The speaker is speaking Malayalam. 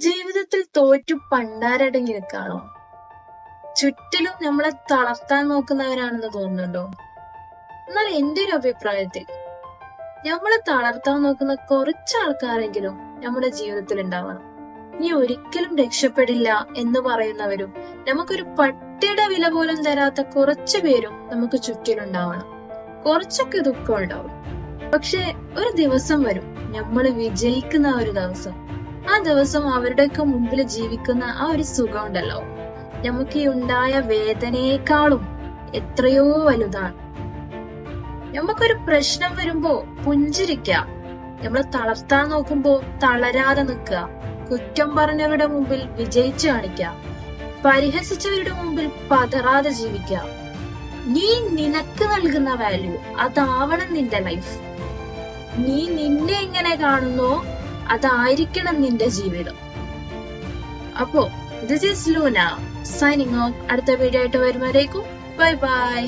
ജീവിതത്തിൽ തോറ്റു പണ്ടാരടങ്ങി നിൽക്കാണോ? ചുറ്റിലും നമ്മളെ തളർത്താൻ നോക്കുന്നവരാണെന്ന് തോന്നുന്നുണ്ടോ? എന്നാൽ എന്റെ ഒരു അഭിപ്രായത്തിൽ നമ്മളെ തളർത്താൻ നോക്കുന്ന കുറച്ച് ആൾക്കാരെങ്കിലും നമ്മുടെ ജീവിതത്തിൽ ഉണ്ടാവണം. നീ ഒരിക്കലും രക്ഷപ്പെടില്ല എന്ന് പറയുന്നവരും നമുക്കൊരു പട്ടിയുടെ വില പോലും തരാത്ത കുറച്ചു പേരും നമുക്ക് ചുറ്റിലുണ്ടാവണം. കുറച്ചൊക്കെ ദുഃഖം ഉണ്ടാവും, പക്ഷെ ഒരു ദിവസം വരും നമ്മൾ വിജയിക്കുന്ന ഒരു ദിവസം. ആ ദിവസം അവരുടെയൊക്കെ മുമ്പിൽ ജീവിക്കുന്ന ആ ഒരു സുഖം ഉണ്ടല്ലോ, നമുക്ക് ഈ ഉണ്ടായ വേദനയെക്കാളും എത്രയോ വലുതാണ്. നമുക്കൊരു പ്രശ്നം വരുമ്പോ പുഞ്ചിരിക്കുക, നമ്മളെ തളർത്താൻ നോക്കുമ്പോ തളരാതെ നിൽക്കുക, കുറ്റം പറഞ്ഞവരുടെ മുമ്പിൽ വിജയിച്ചു കാണിക്കുക, പരിഹസിച്ചവരുടെ മുമ്പിൽ പതറാതെ ജീവിക്കുക. നീ നിനക്ക് നൽകുന്ന വാല്യൂ അതാവണം നിന്റെ ലൈഫ്. നീ നിന്നെ എങ്ങനെ കാണുന്നോ അതായിരിക്കണം നിന്റെ ജീവിതം. അപ്പോ this is Luna signing off. അടുത്ത വീഡിയോ ആയിട്ട് വരുമ്പോഴേക്കും ബൈ ബൈ.